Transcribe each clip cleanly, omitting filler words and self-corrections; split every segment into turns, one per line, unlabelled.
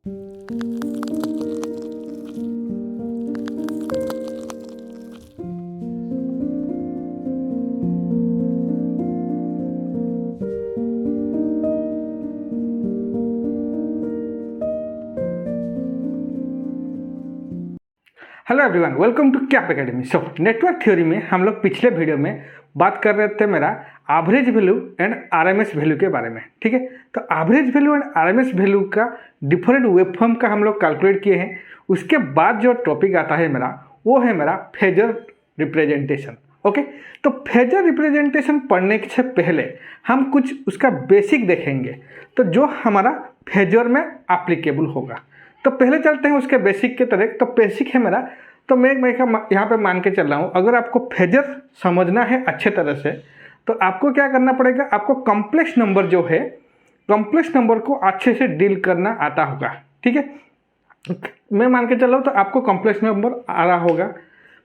Hello everyone, welcome to cap academy. So network theory में हम लोग पिछले वीडियो में बात कर रहे थे मेरा average value and RMS value के बारे में। ठीक है, तो average value and RMS value का डिफरेंट वेवफॉर्म का हम लोग कैलकुलेट किए हैं। उसके बाद जो टॉपिक आता है मेरा, वो है मेरा फेजर रिप्रेजेंटेशन। ओके, तो फेजर रिप्रेजेंटेशन पढ़ने से पहले हम कुछ उसका बेसिक देखेंगे, तो जो हमारा फेजर में एप्लीकेबल होगा। तो पहले चलते हैं उसके बेसिक के तरह। तो बेसिक है मेरा, तो मैं यहाँ पे मान के चल रहा हूँ, अगर आपको फेजर समझना है अच्छे तरह से तो आपको क्या करना पड़ेगा, आपको कॉम्प्लेक्स नंबर जो है, कॉम्प्लेक्स नंबर को अच्छे से डील करना आता होगा। ठीक है, मैं मान के चल रहा हूँ तो आपको कॉम्प्लेक्स नंबर आ रहा होगा।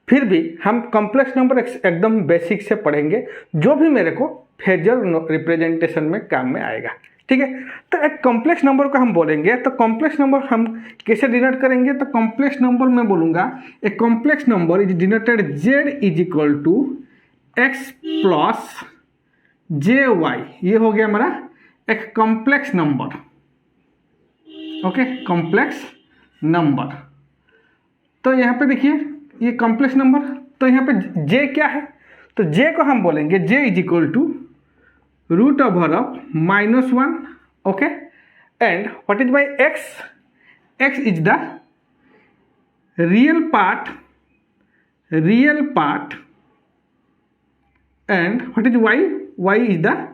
फिर भी हम कॉम्प्लेक्स नंबर एकदम बेसिक से पढ़ेंगे, जो भी मेरे को फेजर रिप्रेजेंटेशन में काम में आएगा। ठीक है, तो एक कॉम्प्लेक्स नंबर को हम बोलेंगे, तो कॉम्प्लेक्स नंबर हम कैसे डिनोट करेंगे, तो कॉम्प्लेक्स नंबर मैं बोलूँगा a complex number is denoted z is equal to x plus J Y. ये हो गया हमारा एक complex number. Okay, complex number. तो यहाँ पे देखिए ये कॉम्प्लेक्स नंबर, तो यहाँ पे j क्या है, तो j को हम बोलेंगे j is equal to root over of -1। Okay, and what is by x, x is the real part and what is y, y is the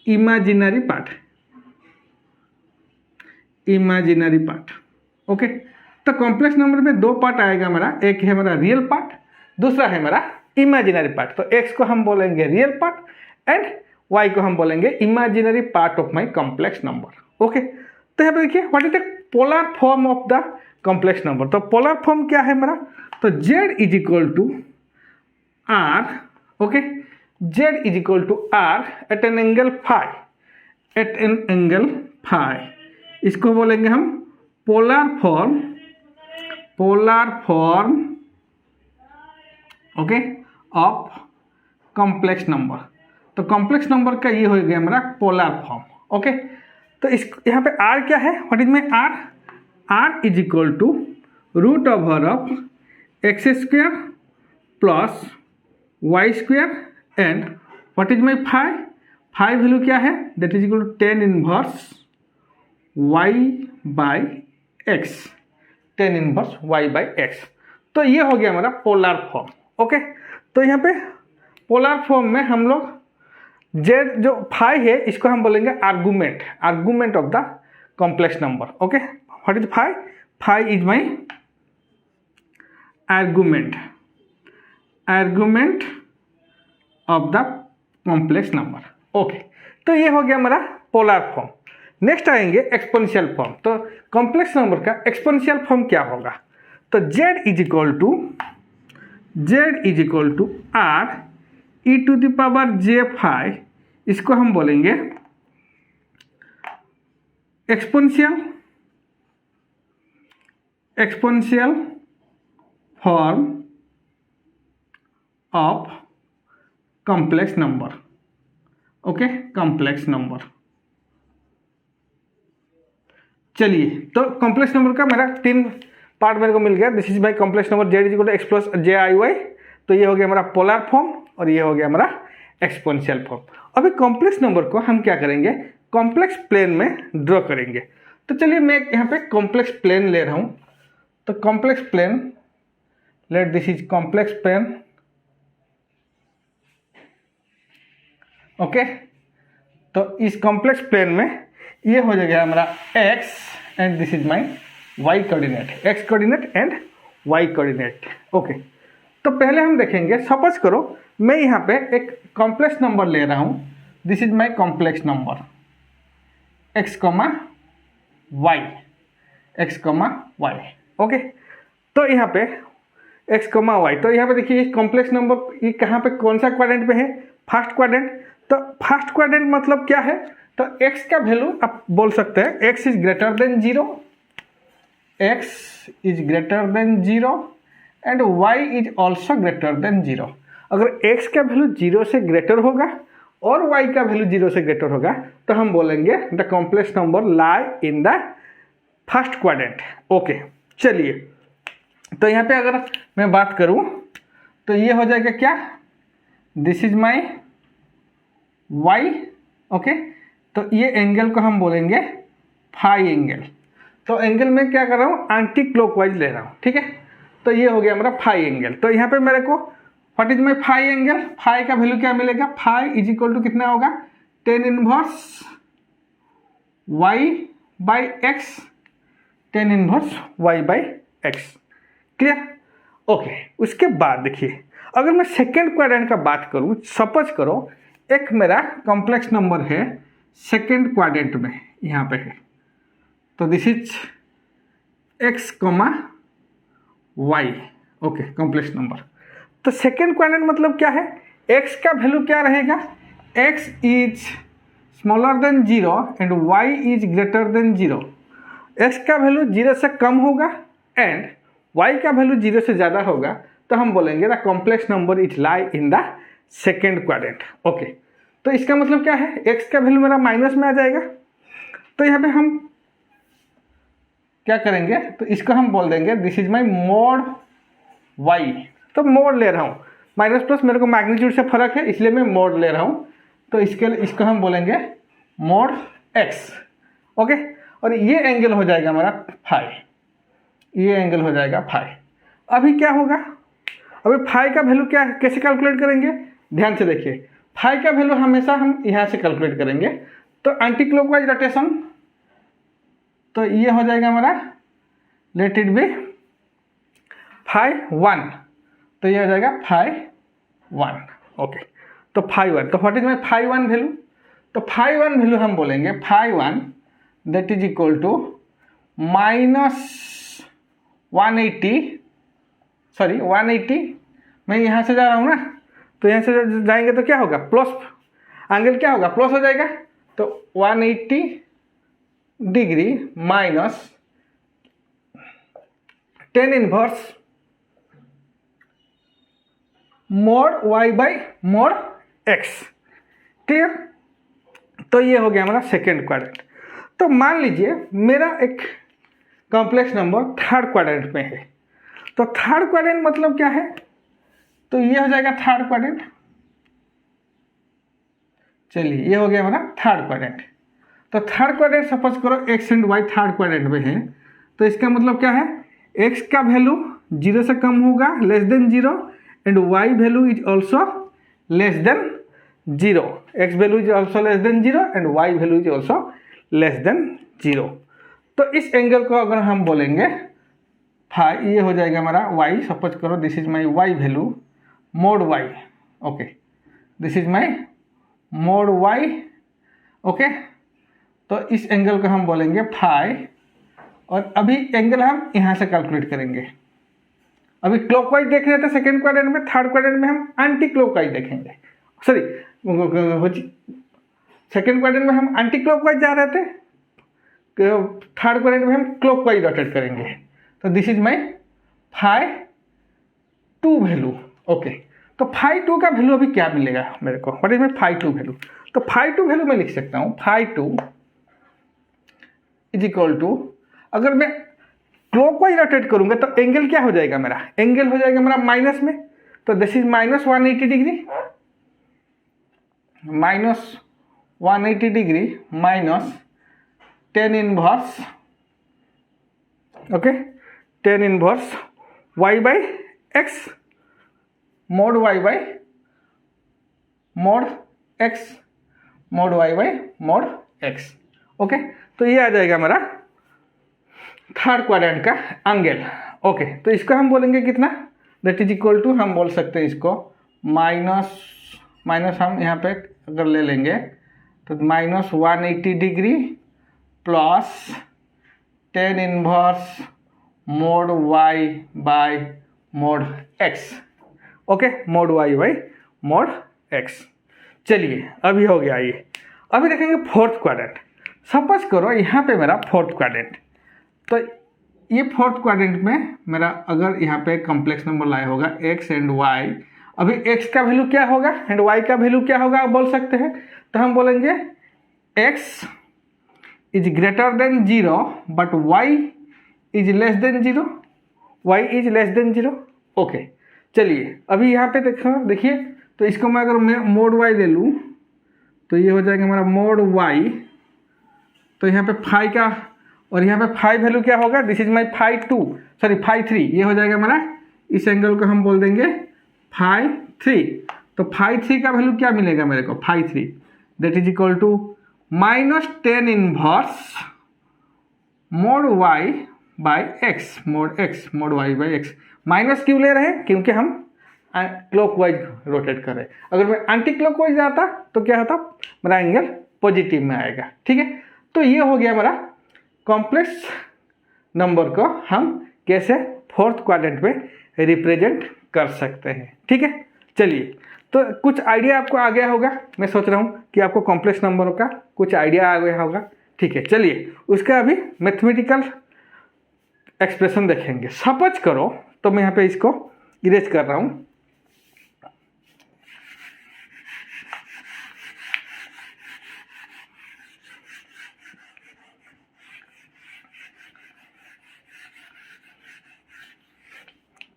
imaginary part. Okay, तो कॉम्प्लेक्स नंबर में दो part आएगा हमारा, एक है हमारा real part, दूसरा है हमारा इमेजिनरी पार्ट। तो x को हम बोलेंगे रियल पार्ट एंड y को हम बोलेंगे imaginary part of my complex number. Okay, तो यहाँ पे देखिए what is the polar form of the complex number. तो पोलर फॉर्म क्या है मेरा, तो z is equal to r। Okay, z is equal to r at an angle phi, इसको बोलेंगे हम polar form okay of complex number. तो complex number का ये हो गया हमारा पोलर फॉर्म। ओके, तो इस यहाँ पे r क्या है, what is my r is equal to root over of X square plus Y square and what is my phi value क्या है, that is equal to tan inverse Y by X, tan inverse Y by X. तो ये हो गया हमारा polar form. Okay, तो यहाँ पे पोलर फॉर्म में हम लोग z जो फाई है इसको हम बोलेंगे argument of the complex number. Okay, what is phi is my argument of the complex number. Okay, तो ये हो गया हमारा पोलर फॉर्म। नेक्स्ट आएंगे एक्सपोनेंशियल फॉर्म। तो कॉम्प्लेक्स नंबर का एक्सपोनेंशियल फॉर्म क्या होगा, तो z is equal to r e to the power j phi, इसको हम बोलेंगे exponential form of complex number. Okay, complex number. चलिए, तो कॉम्प्लेक्स नंबर का मेरा 3 पार्ट मेरे को मिल गया। This is my complex number z is equal to x plus J I Y. तो ये हो गया हमारा पोलर फॉर्म और ये हो गया हमारा एक्सपोनेंशियल फॉर्म। अभी कॉम्प्लेक्स नंबर को हम क्या करेंगे, कॉम्प्लेक्स प्लेन में ड्रॉ करेंगे। तो चलिए मैं यहाँ पे कॉम्प्लेक्स प्लेन ले रहा हूँ। तो complex plane, let this is complex plane. Okay, तो इस कॉम्प्लेक्स प्लेन में ये हो जाएगा हमारा x and this is my y coordinate, x coordinate and y coordinate. Okay, तो पहले हम देखेंगे, सपोज करो मैं यहाँ पे एक कॉम्प्लेक्स नंबर ले रहा हूँ। This is my complex number x, y। Okay, तो यहाँ पे x, y। तो यहाँ पे देखिए कॉम्प्लेक्स नंबर ये कहाँ पे, कौन सा क्वाड्रेंट पे है, फर्स्ट क्वाड्रेंट। तो फर्स्ट क्वाड्रेंट मतलब क्या है, तो x का वैल्यू आप बोल सकते हैं x is greater than 0 X is greater than 0 and Y is also greater than 0। अगर एक्स का वैल्यू 0 से ग्रेटर होगा और वाई का वैल्यू 0 से ग्रेटर होगा तो हम बोलेंगे the complex number lie in the first quadrant. Okay, चलिए, तो यहाँ पे अगर मैं बात करूँ तो ये हो जाएगा क्या, this is my Y. Okay, तो ये एंगल को हम बोलेंगे फाई एंगल। तो एंगल में क्या कर रहा हूँ, एंटी क्लॉकवाइज ले रहा हूँ, ठीक है। तो ये हो गया मेरा फाई एंगल। तो यहाँ पे मेरे को what is my phi angle, phi का वैल्यू क्या मिलेगा, फाई इज इक्वल टू कितना होगा, tan inverse Y by X, tan inverse Y by X. Clear? Okay, उसके बाद देखिए, अगर मैं सेकेंड क्वाड्रेंट का बात करूँ, सपोज करो एक मेरा कॉम्प्लेक्स नंबर है सेकेंड क्वाड्रेंट में, यहाँ पे है, तो this is X comma Y. Okay, complex number. तो सेकेंड क्वाड्रेंट मतलब क्या है, एक्स का वैल्यू क्या रहेगा, X is smaller than 0 and Y is greater than 0। X का वैल्यू 0 से कम होगा एंड वाई का वैल्यू 0 से ज़्यादा होगा, तो हम बोलेंगे the complex number is lie in the second quadrant. Okay, तो इसका मतलब क्या है, एक्स का वैल्यू मेरा माइनस में आ जाएगा। तो यहाँ पे हम क्या करेंगे, तो इसको हम बोल देंगे this is my mod Y. तो मोड ले रहा हूँ, माइनस प्लस मेरे को मैग्नीट्यूड से फर्क है इसलिए मैं मोड ले रहा हूँ। तो इसके लिए इसको हम बोलेंगे मोड एक्स। ओके, और ये एंगल हो जाएगा हमारा फाई, ये एंगल हो जाएगा फाई। अभी क्या होगा, अभी फाई का वैल्यू क्या है, कैसे कैलकुलेट करेंगे, ध्यान से देखिए। फाई का वैल्यू हमेशा हम यहाँ से कैलकुलेट करेंगे, तो एंटी क्लॉकवाइज रोटेशन, तो ये हो जाएगा हमारा लेट इट बी फाई 1, तो ये हो जाएगा फाई 1। ओके, तो फाई 1, तो what is my phi 1 value, तो फाई 1 वैल्यू हम बोलेंगे phi 1 that is equal to -180, sorry 180, मैं यहाँ से जा रहा हूँ ना, तो यहाँ से जाएंगे तो क्या होगा, प्लस एंगल क्या होगा, प्लस हो जाएगा। तो 180 degree minus 10 inverse mod Y by mod X. Clear? तो ये हो गया हमारा सेकेंड क्वाड्रेंट। तो मान लीजिए मेरा एक कॉम्प्लेक्स नंबर थर्ड क्वाड्रेंट में है, तो थर्ड क्वाड्रेंट मतलब क्या है, तो ये हो जाएगा थर्ड क्वाड्रेंट। चलिए, ये हो गया हमारा थर्ड क्वाड्रेंट। तो थर्ड क्वाड्रेंट सपोज करो X and Y third quadrant में है, तो इसका मतलब क्या है, एक्स का वैल्यू 0 से कम होगा, less than 0, and Y value is also less than 0। X value is also less than 0 and Y value is also less than 0। तो इस एंगल को अगर हम बोलेंगे फाई, ये हो जाएगा हमारा वाई, सपोज करो this is my Y value mod Y. Okay, this is my mod Y. Okay, तो इस एंगल को हम बोलेंगे फाई, और अभी एंगल हम यहाँ से कैलकुलेट करेंगे। अभी क्लॉकवाइज देख रहे थे सेकेंड क्वाड्रेंट में, थर्ड क्वाड्रेंट में हम एंटी क्लॉकवाइज देखेंगे, सॉरी सेकेंड क्वाड्रेंट में हम एंटी क्लॉकवाइज जा रहे थे, थर्ड क्वाड्रेंट में हम क्लॉकवाइज रोटेट करेंगे। तो this is my phi 2 value. Okay, तो फाई 2 का वैल्यू अभी क्या मिलेगा मेरे को, what is my phi 2 value, तो फाई 2 वैल्यू मैं लिख सकता हूँ फाई 2 इज इक्वल टू, अगर मैं क्लॉकवाइज रोटेट करूंगा तो एंगल क्या हो जाएगा मेरा, एंगल हो जाएगा मेरा माइनस में, तो this is -180 degree, -180 degree minus 10 inverse, okay, 10 inverse Y by X, mod Y by mod X, mod Y by mod X. Okay, तो ये आ जाएगा हमारा थर्ड क्वाड्रेंट का एंगल। ओके, तो इसको हम बोलेंगे कितना, दैट इज इक्वल टू, हम बोल सकते हैं इसको माइनस हम यहाँ पे अगर ले लेंगे तो -180 degree plus 10 inverse mod Y by mod X. Okay, mod Y by mod X. चलिए, अभी हो गया ये। अभी देखेंगे फोर्थ क्वाड्रेंट। सपोज करो यहाँ पे मेरा फोर्थ क्वाड्रेंट, तो ये फोर्थ क्वाड्रेंट में मेरा अगर यहाँ पे कॉम्प्लेक्स नंबर लाया होगा x एंड y, अभी x का वैल्यू क्या होगा एंड y का वैल्यू क्या होगा आप बोल सकते हैं। तो हम बोलेंगे x is greater than 0 but y is less than 0, y is less than 0। Okay, चलिए अभी यहाँ पे देखिए, तो इसको मैं अगर मोड y ले लूँ तो ये हो जाएगा हमारा मोड y। तो यहाँ पे फाई का और यहाँ पे फाई वैल्यू क्या होगा, this is my phi 2, sorry phi 3, ये हो जाएगा हमारा, इस एंगल को हम बोल देंगे फाई 3। तो फाई 3 का वैल्यू क्या मिलेगा मेरे को, phi 3 that is equal to -10 inverse mod y by X, mod y by X. Minus क्यों ले रहे हैं, क्योंकि हम क्लॉकवाइज रोटेट कर रहे हैं। अगर मैं एंटी क्लॉकवाइज आता तो क्या होता, मेरा एंगल पॉजिटिव में आएगा। ठीक है, तो ये हो गया हमारा कॉम्प्लेक्स नंबर को हम कैसे फोर्थ क्वाड्रेंट में रिप्रेजेंट कर सकते हैं। ठीक है, चलिए तो कुछ आइडिया आपको आ गया होगा, मैं सोच रहा हूँ कि आपको कॉम्प्लेक्स नंबरों का कुछ आइडिया आ गया होगा। ठीक है, चलिए उसका अभी मैथमेटिकल एक्सप्रेशन देखेंगे। सपोज करो, तो मैं यहाँ पे इसको इरेज कर रहा हूँ।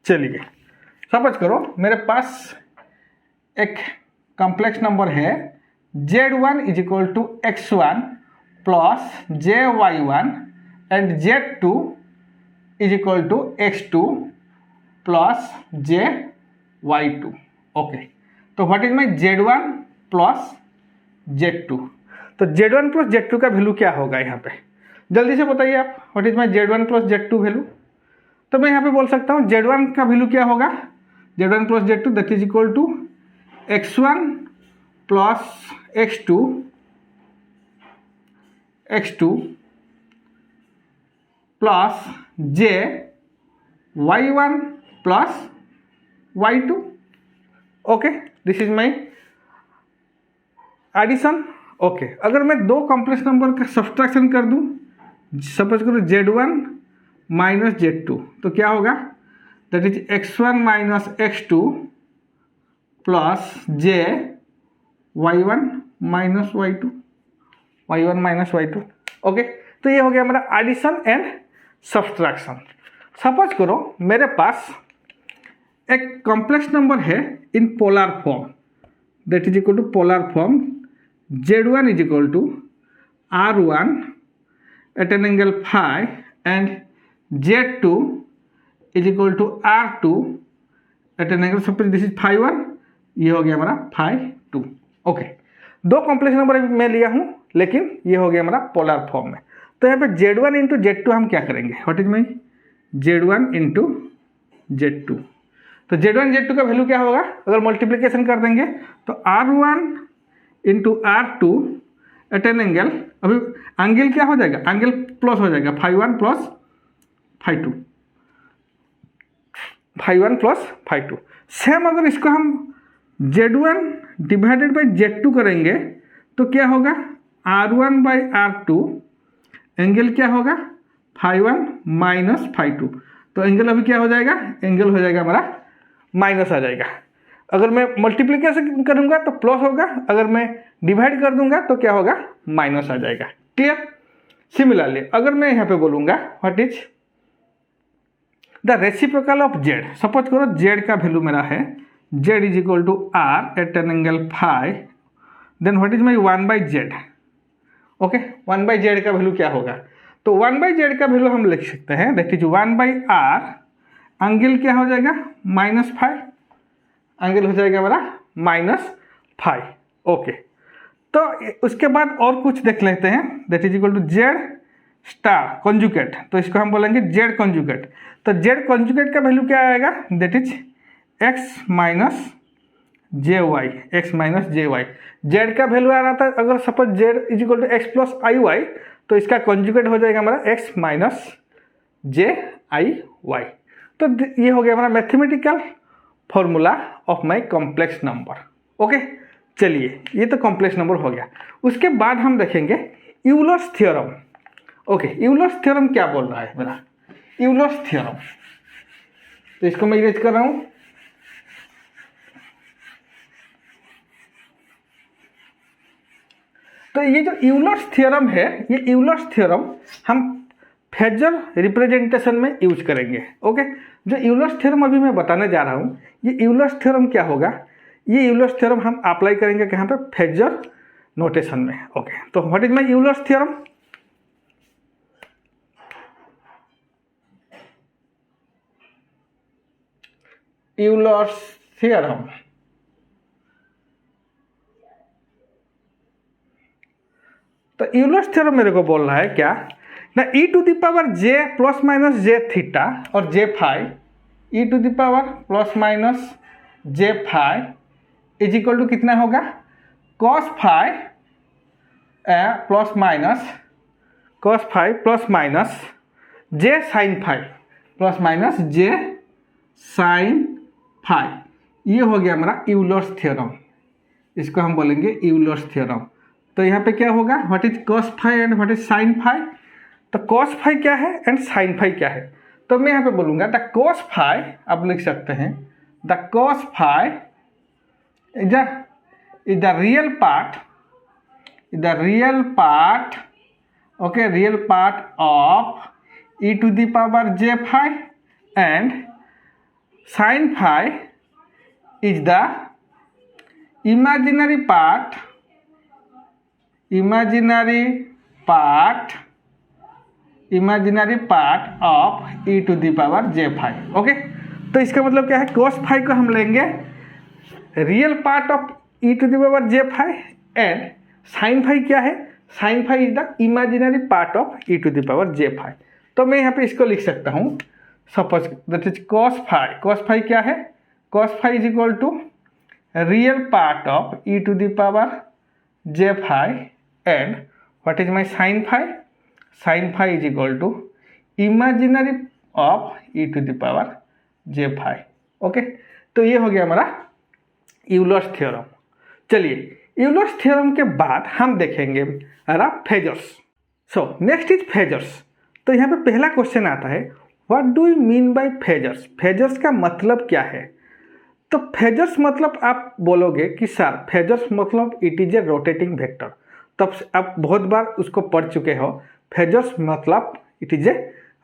चलिए सपोज करो मेरे पास एक कॉम्प्लेक्स नंबर है z1 is equal to x1 plus jy1 and z2 is equal to x2 plus jy2। Okay, तो what is my z1 plus z2। तो z1 प्लस z2 का वैल्यू क्या होगा यहाँ पे, जल्दी से बताइए आप, what is my z1 plus z2 value. तो मैं यहाँ पे बोल सकता हूँ z1 का वैल्यू क्या होगा, z1 plus z2 that is equal to x1 plus x2 plus jy1 plus y2। Okay, this is my addition. Okay, अगर मैं दो कॉम्प्लेक्स नंबर का सब्सट्रैक्शन कर दूं, सपोज करो z1 माइनस z2, तो क्या होगा, that is x1 minus x2 plus jy1 minus y2। Okay, तो ये हो गया हमारा एडिशन एंड सब्सट्रैक्शन। सपोज करो मेरे पास एक कॉम्प्लेक्स नंबर है in polar form, that is equal to polar form z1 is equal to r1 at an angle phi and z2 is equal to r2 at an angle, suppose this is phi 1, ये हो गया हमारा phi 2। Okay, दो complex number मैं लिया हूँ, लेकिन ये हो गया हमारा पोलर फॉर्म में। तो यहाँ पे z1 इंटू z2 हम क्या करेंगे, what is my z1 into z2। तो z1 z2 का वैल्यू क्या होगा, अगर मल्टीप्लिकेशन कर देंगे तो r1 into r2 at an angle, अभी एंगल क्या हो जाएगा, एंगल प्लस हो जाएगा phi 1 plus phi 2, phi 1 plus phi 2। Same अगर इसको हम z1 डिवाइडेड बाई z2 करेंगे तो क्या होगा, r1 बाई r2, एंगल क्या होगा फाई 1 माइनस फाई 2। तो एंगल अभी क्या हो जाएगा, एंगल हो जाएगा हमारा माइनस आ जाएगा। अगर मैं मल्टीप्लिकेशन करूंगा तो प्लस होगा, अगर मैं डिवाइड कर दूंगा तो क्या होगा, माइनस आ जाएगा। क्लियर। सिमिलरली अगर मैं यहाँ पे बोलूंगा what is the reciprocal of z, suppose करो z का वैल्यू मेरा है z is equal to r at an angle phi, then what is my 1 by z। Okay, 1 by z का वैल्यू क्या होगा, तो 1 बाई z का वैल्यू हम लिख सकते हैं that is 1 by r, angle क्या हो जाएगा माइनस फाइव, एंगल हो जाएगा हमारा माइनस फाइव। ओके, तो उसके बाद और कुछ देख लेते हैं that is equal to z star conjugate, तो इसको हम बोलेंगे जेड कॉन्जुगेट। तो जेड कॉन्जुगेट का वैल्यू क्या आएगा, that is x minus j y, x minus j y. Z का वैल्यू आ रहा था, अगर suppose z is equal to x plus i Y, तो इसका कॉन्जुगेट हो जाएगा हमारा एक्स माइनस जे आई वाई। तो ये हो गया हमारा mathematical formula of my complex number. Okay, चलिए ये तो कॉम्प्लेक्स नंबर हो गया। उसके बाद हम देखेंगे Euler's theorem. Okay, Euler's theorem क्या बोल रहा है मेरा, यूलर्स थ्योरम। तो इसको मैं इरेज कर रहा हूं। तो ये जो यूलर्स थ्योरम है, ये यूलर्स थ्योरम हम फेजर रिप्रेजेंटेशन में यूज करेंगे। ओके, जो यूलर्स थ्योरम अभी मैं बताने जा रहा हूं, ये यूलर्स थ्योरम क्या होगा, ये यूलर्स थ्योरम हम अप्लाई करेंगे कहाँ पे, फेजर नोटेशन में। ओके, तो what is my Euler's theorem? Euler's theorem, तो यूलर्स थ्योरम मेरे को बोल रहा है क्या ना, e to the power j plus minus J theta और J phi, e to the power plus minus J phi is equal to कितना होगा, cos phi plus minus J sine phi plus minus J sine phi. ये हो गया हमारा Euler's theorem, इसको हम बोलेंगे यूलर्स थ्योरम। तो यहाँ पे क्या होगा, what is cos phi and what is sine phi. तो कॉस फाई क्या है एंड साइन फाई क्या है, तो मैं यहाँ पे बोलूँगा द कॉस फाई, आप लिख सकते हैं the cos phi is the real part, okay, real part of e to the power j phi and sine phi is the imaginary part of e to the power j phi. Okay, तो इसका मतलब क्या है, cos phi को हम लेंगे real part of e to the power j phi and sine phi क्या है, sine phi is the imaginary part of e to the power j phi. तो मैं यहाँ पे इसको लिख सकता हूँ, suppose that is cos phi क्या है, cos phi is equal to real part of e to the power j phi and what is my sine phi is equal to imaginary of e to the power j phi. Okay, तो ये हो गया हमारा Euler's theorem. चलिए, Euler's theorem के बाद हम देखेंगे हमारा phasors. So next is phasors. तो यहाँ पे पहला क्वेश्चन आता है, what do you mean by phasors, phasors का मतलब क्या है। तो फेजर्स मतलब आप बोलोगे कि सर फेजर्स मतलब it is a rotating vector, तब आप बहुत बार उसको पढ़ चुके हो, फेजर्स मतलब it is a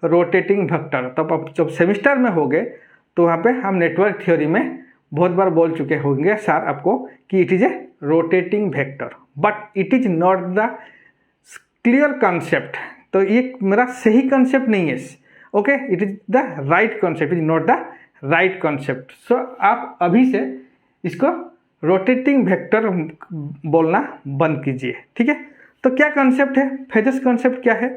rotating vector. तब आप जब सेमिस्टर में होगे तो वहाँ पे हम नेटवर्क थ्योरी में बहुत बार बोल चुके होंगे सर आपको कि it is a rotating vector, but it is not the clear concept. तो ये मेरा सही कॉन्सेप्ट नहीं है। Okay, it is the right concept, is not the right concept. So आप अभी से इसको रोटेटिंग वेक्टर बोलना बंद कीजिए, ठीक है। तो क्या कॉन्सेप्ट है, फेजर्स कॉन्सेप्ट क्या है।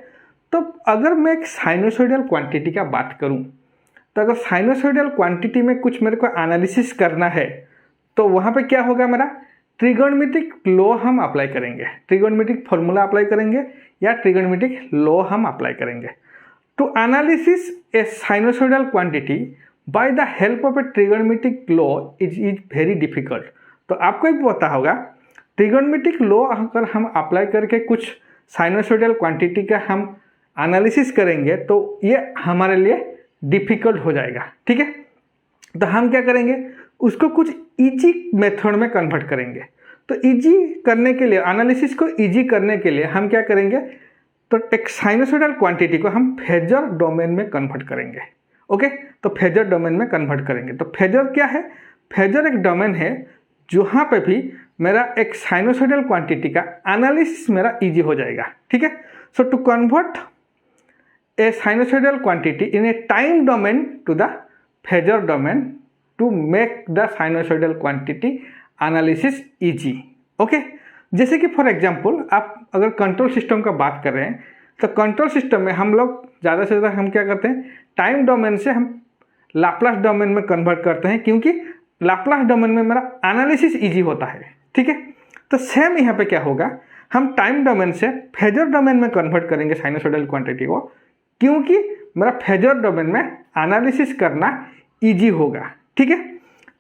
तो अगर मैं एक साइनोसॉइडल क्वांटिटी का बात करूं, तो अगर साइनोसॉइडल क्वांटिटी में कुछ मेरे को एनालिसिस करना है तो वहाँ पे क्या होगा, मेरा ट्रिगोनोमेट्रिक लॉ हम अप्लाई करेंगे, ट्रिगोनोमेट्रिक फॉर्मूला अप्लाई करेंगे या ट्रिगोनोमेट्रिक लॉ हम अप्लाई करेंगे to analysis a sinusoidal quantity by the help of a trigonometric law is very difficult. तो आपको भी पता होगा ट्रिगोनोमेट्रिक लॉ अगर हम अप्लाई करके कुछ साइनोसॉइडल क्वांटिटी का हम एनालिसिस करेंगे तो ये हमारे लिए डिफिकल्ट हो जाएगा, ठीक है। तो हम क्या करेंगे, उसको कुछ इजी मेथड में कन्वर्ट करेंगे। तो इजी करने के लिए, एनालिसिस को इजी करने के लिए हम क्या करेंगे, तो एक साइनोसॉइडल क्वांटिटी को हम फेजर डोमेन में कन्वर्ट करेंगे। ओके, तो फेजर डोमेन में कन्वर्ट करेंगे। तो फेजर क्या है, फेजर एक डोमेन है जहाँ पे भी मेरा एक साइनोसॉइडल क्वांटिटी का एनालिसिस मेरा इजी हो जाएगा, ठीक है। So to convert a sinusoidal quantity in a time domain to the phasor domain to make the sinusoidal quantity analysis easy. Okay, जैसे कि फॉर एग्जांपल आप अगर कंट्रोल सिस्टम का बात कर रहे हैं तो कंट्रोल सिस्टम में हम लोग ज़्यादा से ज़्यादा हम क्या करते हैं, टाइम डोमेन से हम लाप्लास डोमेन में कन्वर्ट करते हैं, क्योंकि लाप्लास डोमेन में मेरा एनालिसिस इजी होता है, ठीक है। तो सेम यहाँ पे क्या होगा, हम टाइम डोमेन से फेजर डोमेन में कन्वर्ट करेंगे साइनोसॉइडल क्वांटिटी को, क्योंकि मेरा फेजर डोमेन में एनालिसिस करना इजी होगा, ठीक है।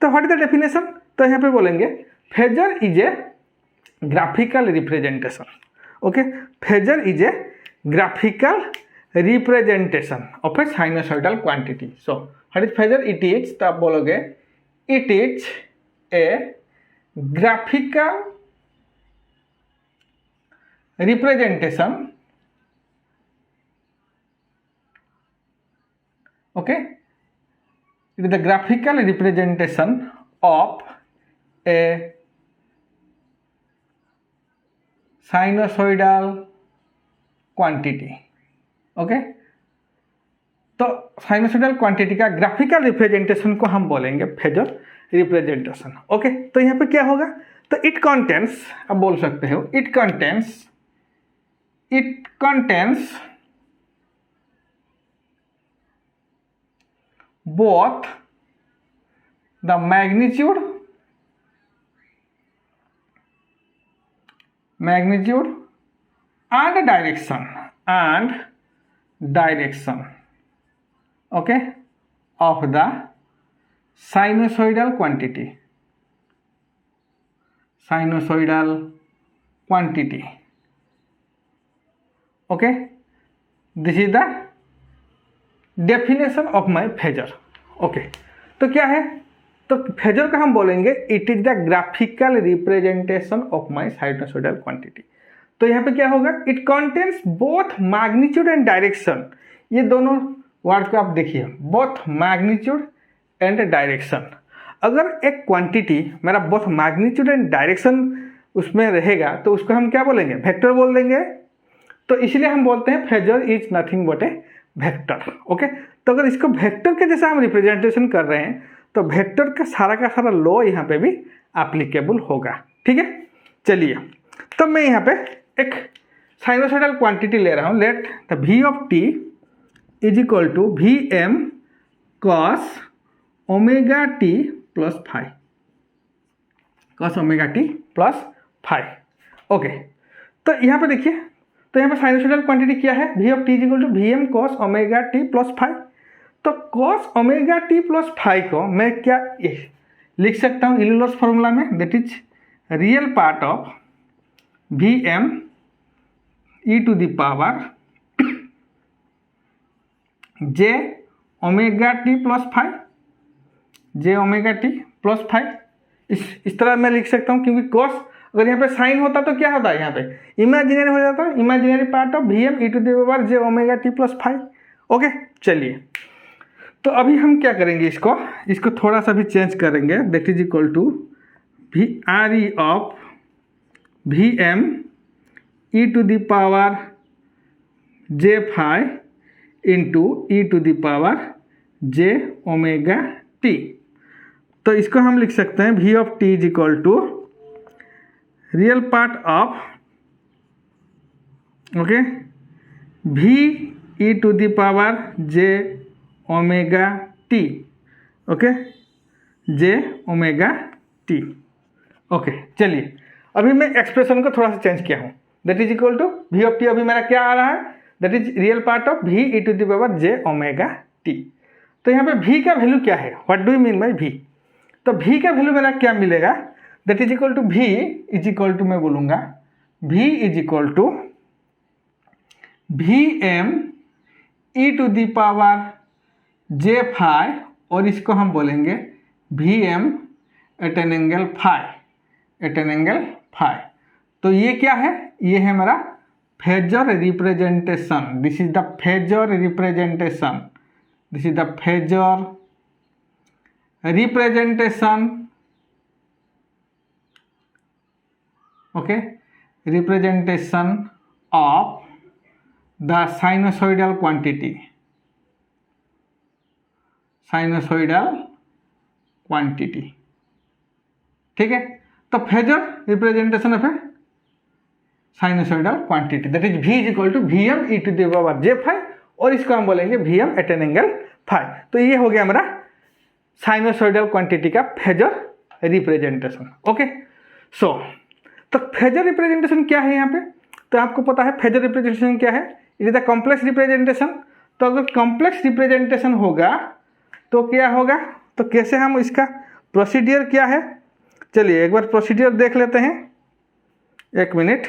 तो व्हाट इज द डेफिनेशन, तो यहाँ पे बोलेंगे phasor is a graphical representation. Okay, phasor is a graphical representation of a sinusoidal quantity. So what is phasor? It is, तो आप बोलोगे it is A graphical representation, okay, it is the graphical representation of a sinusoidal quantity, okay. तो sinusoidal quantity का graphical representation को हम बोलेंगे phasor representation, okay. तो यहाँ पे क्या होगा? तो इट कंटेंस, आप बोल सकते हो it contains both the magnitude and direction, okay, of the sinusoidal quantity, okay। This is the definition of my phasor, okay. तो क्या है? तो फेजर का हम बोलेंगे it is the graphical representation of my sinusoidal quantity. तो यहाँ पे क्या होगा? It contains both magnitude and direction. ये दोनों वर्ड को आप देखिए, बोथ मैग्नीट्यूड एंड डायरेक्शन। अगर एक क्वांटिटी मेरा बोथ मैग्नीट्यूड एंड डायरेक्शन उसमें रहेगा तो उसको हम क्या बोलेंगे? वेक्टर बोल देंगे। तो इसलिए हम बोलते हैं phasor is nothing but A vector, okay. तो अगर इसको वेक्टर के जैसा हम रिप्रेजेंटेशन कर रहे हैं तो वेक्टर का सारा लॉ यहाँ पे भी एप्लीकेबल होगा, ठीक है। चलिए, तो मैं यहाँ पे एक साइनोसॉइडल क्वांटिटी ले रहा हूँ। Let the v of t is equal to vm cos omega t plus five, cos omega t plus five, okay. तो यहाँ पे देखिए, तो यहाँ पे साइनोसॉइडल क्वांटिटी क्या है? v of t is equal to vm cos omega t plus five. तो cos omega t plus five को मैं क्या लिख सकता हूँ यूलर्स फॉर्मूला में? That is real part of vm e to the power j omega t plus five, j omega t plus five. इस तरह मैं लिख सकता हूँ, क्योंकि cos अगर यहाँ पे साइन होता तो क्या होता है? यहाँ पे इमेजिनरी हो जाता है, imaginary part of vm e to the power j omega t plus five, okay. चलिए, तो अभी हम क्या करेंगे? इसको थोड़ा सा भी चेंज करेंगे। That is equal to v r e of vm e to the power j five into e to the power j omega t। तो इसको हम लिख सकते हैं v of t is equal to real part of, okay, v e to the power j omega t, okay, j omega t, okay. चलिए, अभी मैं expression को थोड़ा सा चेंज किया हूँ। That is equal to v of t, अभी मेरा क्या आ रहा है? That is real part of v e to the power j omega t। तो यहाँ पे v का वैल्यू क्या है? What do you mean by v? तो v का वैल्यू मेरा क्या मिलेगा? That is equal to v is equal to, मैं बोलूँगा v is equal to vm e to the power j five, और इसको हम बोलेंगे vm at an angle five, तो ये क्या है? ये है मेरा phasor representation. This is the phasor representation, this is the phasor representation, okay, representation of the sinusoidal quantity, ठीक है। तो phasor representation of a sinusoidal quantity that is v is equal to vm e to the power j five, और इसको हम बोलेंगे vm at an angle five. तो ये हो गया हमारा साइनोसॉइडल क्वांटिटी का फेजर रिप्रेजेंटेशन, ओके। सो तो फेजर रिप्रेजेंटेशन क्या है यहाँ पे? तो आपको पता है फेजर रिप्रेजेंटेशन क्या है? It is the complex representation. तो अगर कॉम्प्लेक्स रिप्रेजेंटेशन होगा तो क्या होगा? तो कैसे हम इसका प्रोसीडियर क्या है? चलिए एक बार प्रोसीडियर देख लेते हैं, एक मिनट।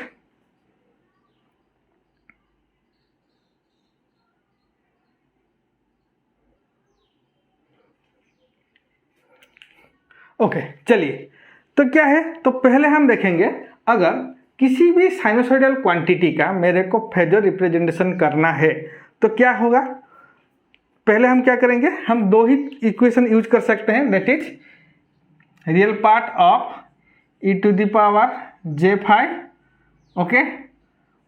ओके चलिए, तो क्या है, तो पहले हम देखेंगे अगर किसी भी साइनोसॉइडल क्वांटिटी का मेरे को फेजर रिप्रेजेंटेशन करना है तो क्या होगा। पहले हम क्या करेंगे, हम दो ही इक्वेशन यूज कर सकते हैं, that is real part of e to the power j5, okay,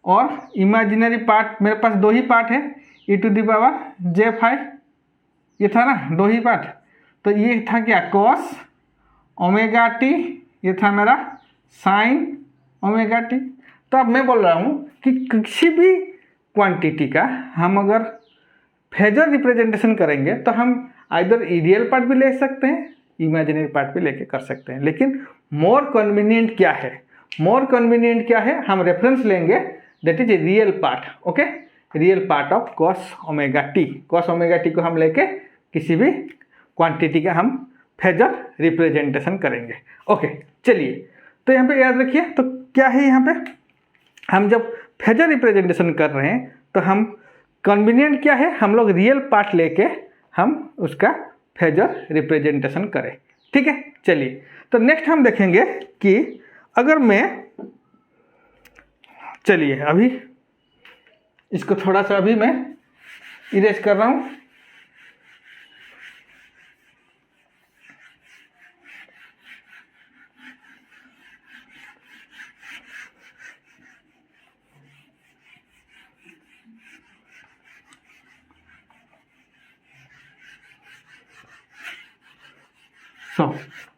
और इमेजिनरी पार्ट, मेरे पास दो ही पार्ट है, e to the power j5, ये था ना दो ही पार्ट, तो ये था क्या cos ओमेगा टी, ये था मेरा साइन ओमेगा टी। तो अब मैं बोल रहा हूँ कि किसी भी क्वांटिटी का हम अगर फेजर रिप्रेजेंटेशन करेंगे तो हम आइदर रियल पार्ट भी ले सकते हैं, इमेजिनरी पार्ट भी लेके कर सकते हैं, लेकिन मोर कन्वीनियंट क्या है, मोर कन्वीनियंट क्या है, हम रेफरेंस लेंगे that is real part, okay, real part of cos omega T. Cos omega T को हम लेके किसी भी क्वांटिटी का हम फेजर रिप्रेजेंटेशन करेंगे। ओके चलिए, तो यहाँ पे याद रखिए, तो क्या है यहाँ पे, हम जब फेजर रिप्रेजेंटेशन कर रहे हैं तो हम कन्वीनियंट क्या है, हम लोग रियल पार्ट लेके हम उसका फेजर रिप्रेजेंटेशन करें, ठीक है। चलिए, तो नेक्स्ट हम देखेंगे कि अगर मैं, चलिए अभी इसको थोड़ा सा अभी मैं इरेज कर रहा हूँ।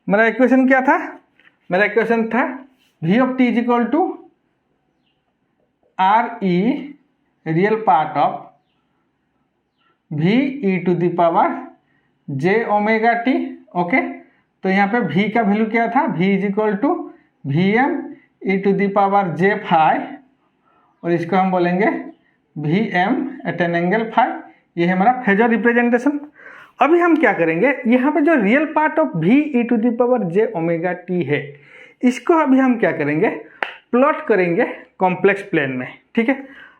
मेरा इक्वेशन क्या था, मेरा इक्वेशन था v of t is equal to r e real part of v E to the power j omega T, okay. तो यहाँ पे v का वैल्यू क्या था, v is equal to we m e to the power j5, और इसको हम बोलेंगे v M at an angle phi. ये है हमारा फेजर रिप्रेजेंटेशन। अभी हम क्या करेंगे, यहाँ पे जो real part of v E to the power j omega t है, इसको अभी हम क्या करेंगे, प्लॉट करेंगे कॉम्प्लेक्स प्लेन में, ठीक है।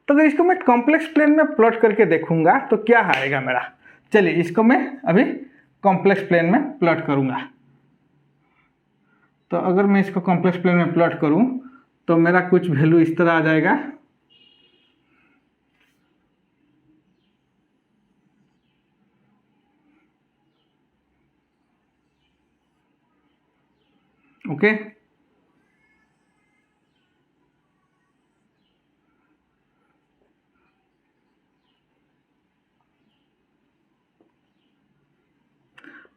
तो अगर इसको मैं कॉम्प्लेक्स प्लेन में प्लॉट करके देखूंगा तो क्या आएगा मेरा, चलिए इसको मैं अभी कॉम्प्लेक्स प्लेन में प्लॉट करूंगा। तो अगर मैं इसको कॉम्प्लेक्स प्लेन में प्लॉट करूं तो मेरा कुछ वैल्यू इस तरह आ जाएगा, ओके।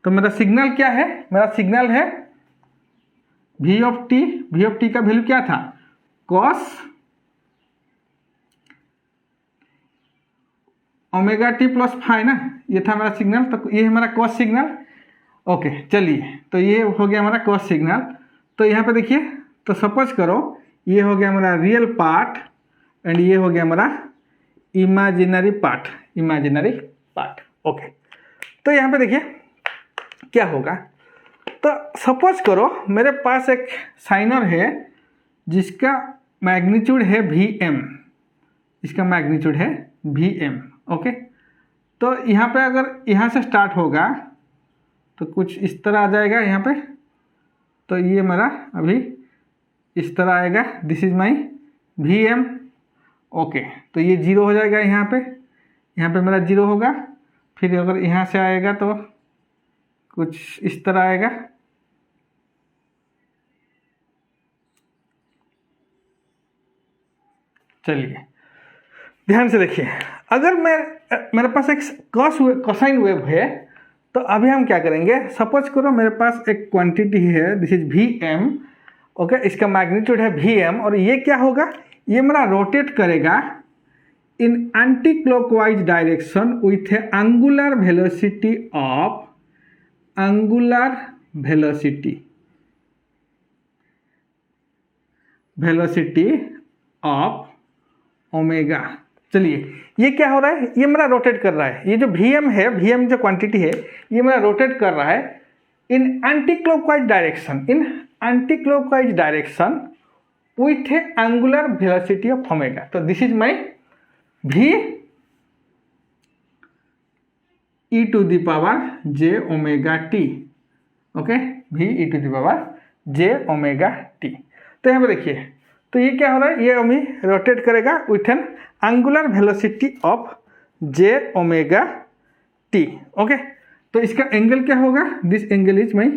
तो मेरा सिग्नल क्या है, मेरा सिग्नल है v of t, v of t का वैल्यू क्या था, cos omega T plus phi ना, ये था मेरा सिग्नल। तो ये है हमारा cos सिग्नल, ओके। चलिए, तो ये हो गया हमारा cos सिग्नल। तो यहाँ पे देखिए, तो सपोज करो ये हो गया हमारा रियल पार्ट एंड ये हो गया हमारा imaginary part, imaginary part, okay. तो यहाँ पे देखिए क्या होगा, तो सपोज करो मेरे पास एक साइनर है जिसका मैग्नीट्यूड है Vm, इसका मैग्नीट्यूड है Vm, ओके। तो यहाँ पे अगर यहाँ से स्टार्ट होगा तो कुछ इस तरह आ जाएगा यहाँ पे, तो ये मेरा अभी इस तरह आएगा, this is my Vm, okay. तो ये जीरो हो जाएगा यहाँ पे मेरा जीरो होगा। फिर अगर यहाँ से आएगा तो कुछ इस तरह आएगा, चलिए ध्यान से देखिए। अगर मेरे पास एक कोसाइन वेव है तो अभी हम क्या करेंगे, सपोज करो मेरे पास एक क्वांटिटी है, दिस इज Vm, ओके, इसका मैग्नीट्यूड है Vm, और ये क्या होगा, ये मेरा रोटेट करेगा in anti clockwise direction with a angular velocity of omega. चलिए, ये क्या हो रहा है, ये मेरा रोटेट कर रहा है, ये जो Vm है, Vm जो क्वांटिटी है, ये मेरा रोटेट कर रहा है in anti clockwise direction with a angular velocity of omega. तो this is my v E to the power j omega T, okay, V E to the power J omega T. तो यहाँ पे देखिए, तो ये क्या हो रहा है, ये अभी रोटेट करेगा with an angular velocity of j omega T. Okay, तो इसका एंगल क्या होगा, this angle is my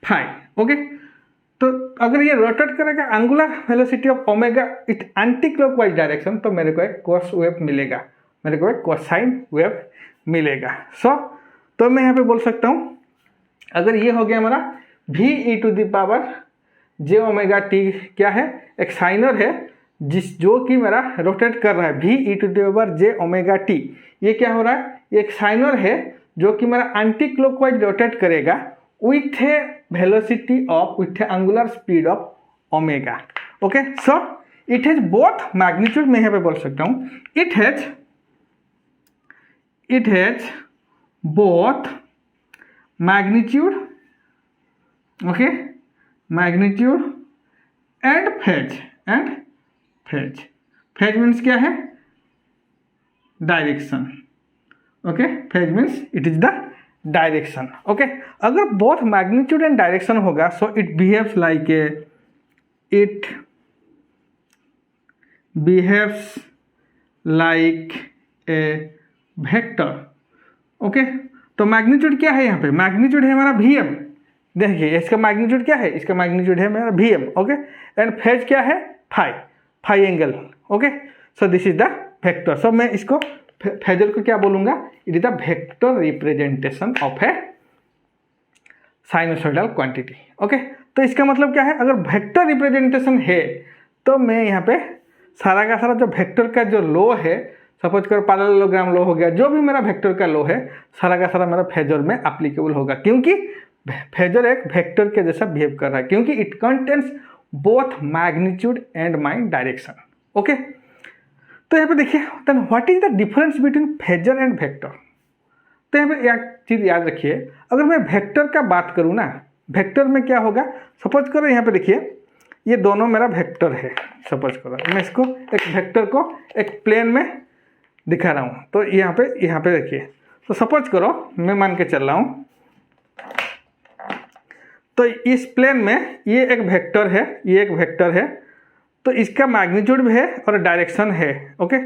phi. Okay, तो अगर ये रोटेट करेगा angular velocity of omega it anti clockwise direction, तो मेरे को एक कॉस वेव मिलेगा, मेरे को एक कोसाइन वेव मिलेगा। तो मैं यहाँ पे बोल सकता हूँ, अगर ये हो गया हमारा v E to the power J omega t, क्या है, एक साइनर है जो कि मेरा रोटेट कर रहा है, v E to the power J omega t. ये क्या हो रहा है, ये एक साइनर है जो कि मेरा एंटी क्लॉकवाइज रोटेट करेगा with A velocity of, with a angular speed of omega. Okay, so it has both magnitude, मैं यहाँ पे बोल सकता हूँ it has both magnitude, okay, magnitude and phase, phase means क्या है, direction. Okay, phase means it is the direction. Okay, अगर both magnitude and direction होगा so it behaves like a vector. Okay, तो मैग्नीट्यूड क्या है, यहाँ पे magnitude है हमारा वी एम। देखिए इसका मैग्नीट्यूड क्या है, इसका मैग्नीट्यूड है मेरा V M. Okay, and phase क्या है, phi angle. Okay, so this is the vector. सो मैं इसको फेजर को क्या बोलूँगा, it is the vector representation of a sinusoidal quantity. Okay, तो इसका मतलब क्या है, अगर वेक्टर रिप्रेजेंटेशन है तो मैं यहाँ पे सारा का सारा जो वेक्टर का जो लो है, सपोज करो पैरेललोग्राम लो हो गया, जो भी मेरा वेक्टर का लो है सारा का सारा मेरा फेजर में एप्लीकेबल होगा, क्योंकि फेजर एक वेक्टर के जैसा बिहेव कर रहा है, क्योंकि it contains both magnitude and my direction. Okay, तो यहाँ पे देखिए then what is the difference between phasor and vector. तो यहाँ पे एक चीज़ याद रखिए, अगर मैं वेक्टर का बात करूँ ना, वेक्टर में क्या होगा, सपोज करो यहाँ पे देखिए ये दोनों मेरा वेक्टर है, सपोज करो मैं इसको एक वेक्टर को एक प्लेन में दिखा रहा हूँ, तो यहाँ पे देखिए, तो सपोज करो मैं मान के चल रहा हूँ, तो इस प्लेन में ये एक वेक्टर है, ये एक वेक्टर है, तो इसका मैग्नीट्यूड भी है और डायरेक्शन है। ओके,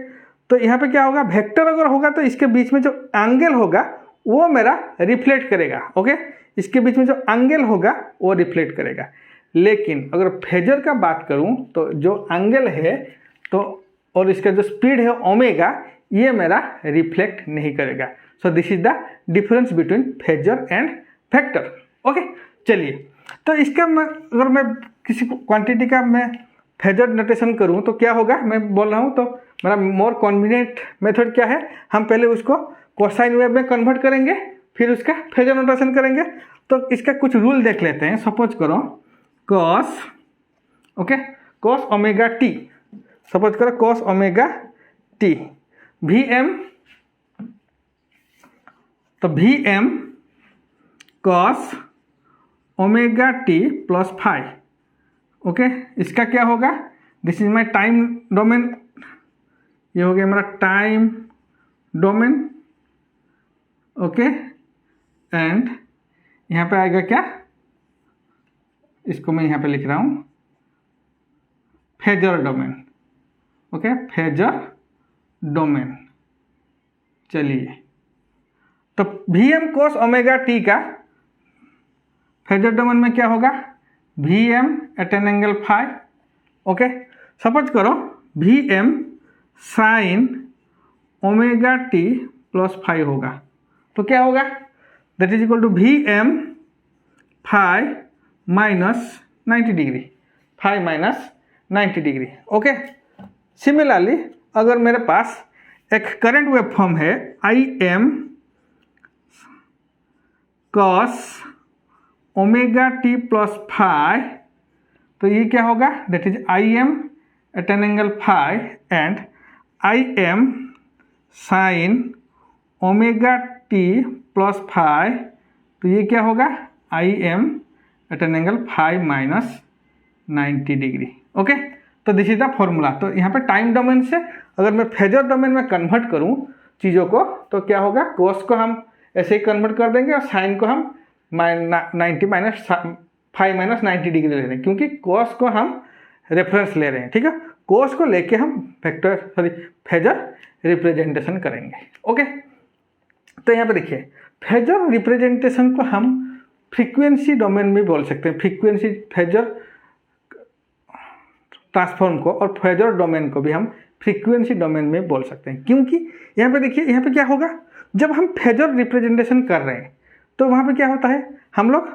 तो यहाँ पे क्या होगा, वेक्टर अगर होगा तो इसके बीच में जो एंगल होगा वो मेरा रिफ्लेक्ट करेगा। ओके, इसके बीच में जो एंगल होगा वो रिफ्लेक्ट करेगा, लेकिन अगर फेजर का बात करूँ तो जो एंगल है तो और इसका जो स्पीड है ओमेगा, ये मेरा रिफ्लेक्ट नहीं करेगा। सो this is the difference between phasor and vector. Okay, चलिए, तो इसका अगर मैं किसी क्वांटिटी का मैं फेजर नोटेशन करूं तो क्या होगा, मैं बोल रहा हूं, तो मेरा मोर कन्वीनियंट मेथड क्या है, हम पहले उसको कोसाइन वेव में कन्वर्ट करेंगे, फिर उसका फेजर नोटेशन करेंगे। तो इसका कुछ रूल देख लेते हैं। सपोज करो cos, okay, cos omega T, suppose करो cos omega T, V M, तो V M cos omega T plus phi. Okay, इसका क्या होगा, this is my time domain, ये हो गया मेरा टाइम डोमेन। ओके, एंड यहाँ पे आएगा क्या, इसको मैं यहाँ पे लिख रहा हूँ phasor domain. Okay, phasor domain. चलिए, तो V M cos omega T का फेजर डोमेन में क्या होगा, V M at an angle phi. Okay, suppose करो V M sine omega T plus phi होगा, तो क्या होगा, that is equal to we M phi minus 90 degree, phi minus 90 degree. Okay, similarly अगर मेरे पास एक करंट वेव फॉर्म है I M cos omega T plus phi, तो ये क्या होगा, that is i m at an angle phi and i m sine omega T plus phi, तो ये क्या होगा, i m at an angle phi minus 90 degree. Okay, तो this is the formula. तो यहाँ पे टाइम डोमेन से अगर मैं फेजर डोमेन में कन्वर्ट करूँ चीज़ों को, तो क्या होगा, कोस को हम ऐसे ही कन्वर्ट कर देंगे और साइन को हम 90 माइनस फाइव माइनस 90 डिग्री ले रहे हैं, क्योंकि कॉस को हम रेफरेंस ले रहे हैं, ठीक है। कॉस को लेके हम फेजर रिप्रेजेंटेशन करेंगे। ओके, तो यहाँ पे देखिए फेजर रिप्रेजेंटेशन को हम फ्रीक्वेंसी डोमेन में बोल सकते हैं, फ्रीक्वेंसी फेजर ट्रांसफॉर्म को और फेजर डोमेन को भी हम फ्रीक्वेंसी डोमेन में बोल सकते हैं, क्योंकि यहाँ पे देखिए यहाँ पे क्या होगा, जब हम फेजर रिप्रेजेंटेशन कर रहे हैं तो वहाँ पे क्या होता है, हम लोग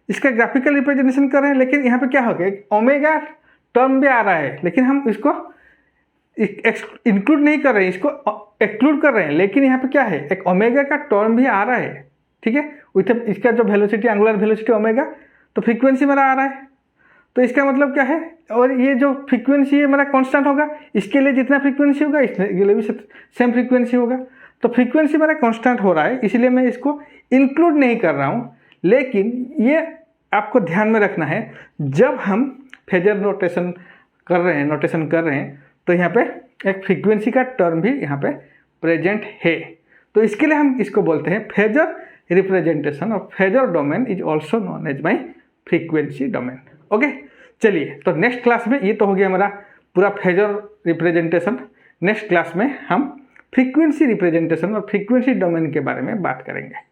इसका ग्राफिकल रिप्रेजेंटेशन कर रहे हैं, लेकिन यहाँ पे क्या होगा, एक ओमेगा टर्म भी आ रहा है, लेकिन हम इसको इंक्लूड नहीं कर रहे हैं, इसको एक्सक्लूड कर रहे हैं, लेकिन यहाँ पे क्या है, एक ओमेगा का टर्म भी आ रहा है, ठीक है। विथ इसका जो वेलोसिटी, एंगुलर वेलोसिटी ओमेगा, तो फ्रीक्वेंसी मेरा आ रहा है, तो इसका मतलब क्या है, और ये जो फ्रीक्वेंसी है मेरा कांस्टेंट होगा, इसके लिए जितना फ्रीक्वेंसी होगा इसके लिए भी सेम फ्रीक्वेंसी होगा, तो फ्रीक्वेंसी मेरा कांस्टेंट हो रहा है, इसलिए मैं इसको इंक्लूड नहीं कर रहा हूँ। लेकिन ये आपको ध्यान में रखना है, जब हम फेजर नोटेशन कर रहे हैं तो यहाँ पे एक फ्रीक्वेंसी का टर्म भी यहाँ पे प्रेजेंट है, तो इसके लिए हम इसको बोलते हैं फेजर रिप्रेजेंटेशन और phasor domain is also known as by frequency domain. Okay, चलिए, तो नेक्स्ट क्लास में, ये तो हो गया हमारा पूरा फेजर रिप्रेजेंटेशन। नेक्स्ट क्लास में हम फ्रीक्वेंसी रिप्रेजेंटेशन और फ्रीक्वेंसी डोमेन के बारे में बात करेंगे।